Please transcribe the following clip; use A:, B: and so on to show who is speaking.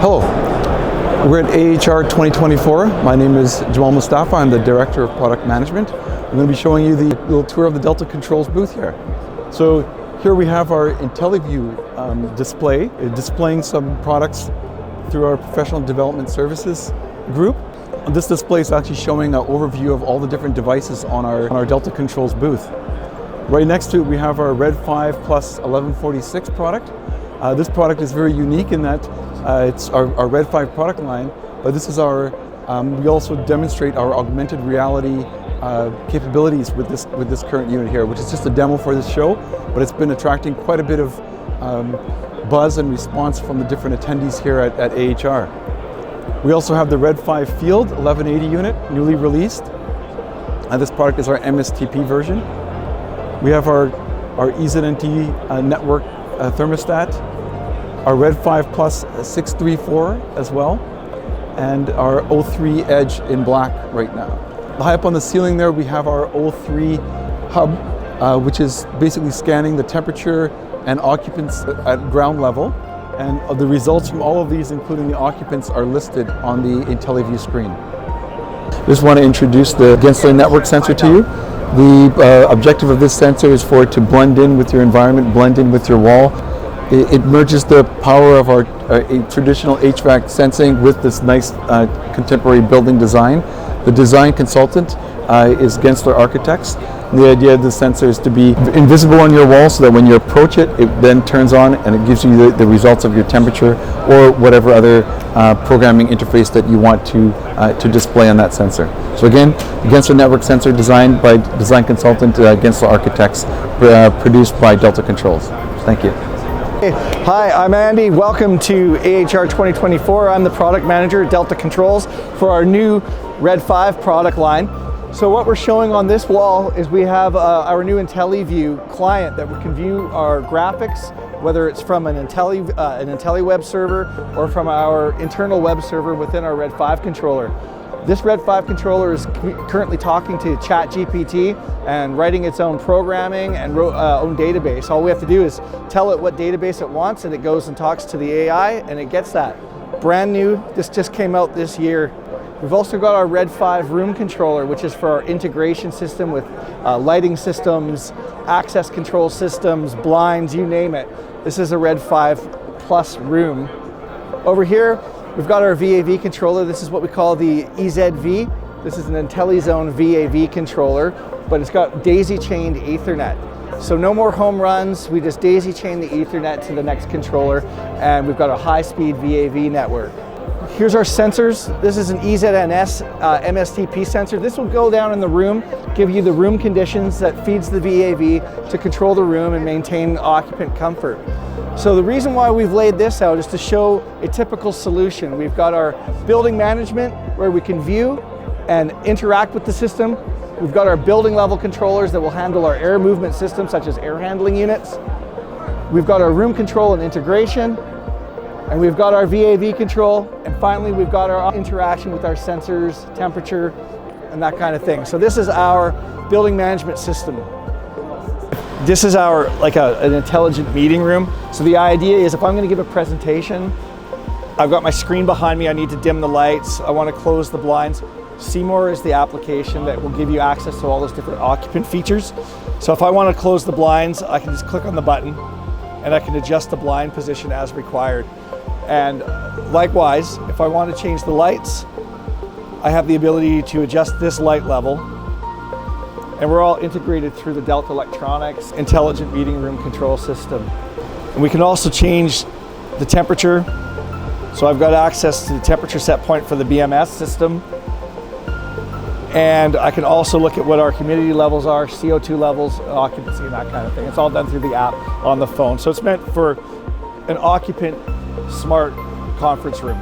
A: Hello, we're at AHR 2024. My name is Jamal Mustafa. I'm the Director of Product Management. I'm going to be showing you the little tour of the Delta Controls booth here. So here we have our IntelliView display, displaying some products through our Professional Development Services group. This display is actually showing an overview of all the different devices on our Delta Controls booth. Right next to it we have our Red 5 Plus 1146 product. This product is very unique in that it's our Red 5 product line, but this is our, we also demonstrate our augmented reality capabilities with this current unit here, which is just a demo for this show, but it's been attracting quite a bit of buzz and response from the different attendees here at AHR. We also have the Red 5 Field 1180 unit, newly released. This product is our MSTP version. We have our EZNT network thermostat, our Red 5 Plus 634 as well, and our O3 Edge in black right now. High up on the ceiling there we have our O3 hub, which is basically scanning the temperature and occupants at ground level, and the results from all of these, including the occupants, are listed on the IntelliView screen. Just want to introduce the Gensler network sensor to you. The objective of this sensor is for it to blend in with your environment, blend in with your wall. It merges the power of our traditional HVAC sensing with this nice contemporary building design. The design consultant is Gensler Architects. The idea of the sensor is to be invisible on your wall so that when you approach it, it then turns on and it gives you the results of your temperature or whatever other programming interface that you want to display on that sensor. So again, the Gensler network sensor designed by design consultant Gensler Architects, produced by Delta Controls. Thank you.
B: Hi, I'm Andy. Welcome to AHR 2024. I'm the product manager at Delta Controls for our new Red 5 product line. So what we're showing on this wall is we have our new IntelliView client that we can view our graphics, whether it's from an IntelliWeb server or from our internal web server within our Red 5 controller. This Red 5 controller is currently talking to ChatGPT and writing its own programming and own database. All we have to do is tell it what database it wants and it goes and talks to the AI and it gets that. Brand new, this just came out this year. We've also got our Red 5 room controller, which is for our integration system with lighting systems, access control systems, blinds, you name it. This is a Red 5 Plus room. Over here, we've got our VAV controller. This is what we call the EZV. This is an IntelliZone VAV controller, but it's got daisy-chained Ethernet. So no more home runs, we just daisy-chain the Ethernet to the next controller, and we've got a high-speed VAV network. Here's our sensors. This is an EZNS MSTP sensor. This will go down in the room, give you the room conditions that feeds the VAV to control the room and maintain occupant comfort. So the reason why we've laid this out is to show a typical solution. We've got our building management where we can view and interact with the system. We've got our building level controllers that will handle our air movement systems such as air handling units. We've got our room control and integration. And we've got our VAV control. And finally, we've got our interaction with our sensors, temperature, and that kind of thing. So this is our building management system. This is our an intelligent meeting room. So the idea is if I'm going to give a presentation, I've got my screen behind me, I need to dim the lights, I want to close the blinds. Seymour is the application that will give you access to all those different occupant features. So if I want to close the blinds, I can just click on the button and I can adjust the blind position as required. And likewise, if I want to change the lights, I have the ability to adjust this light level. And we're all integrated through the Delta Electronics Intelligent Meeting Room Control System. And we can also change the temperature. So I've got access to the temperature set point for the BMS system. And I can also look at what our humidity levels are, CO2 levels, occupancy, and that kind of thing. It's all done through the app on the phone. So it's meant for an occupant smart conference room.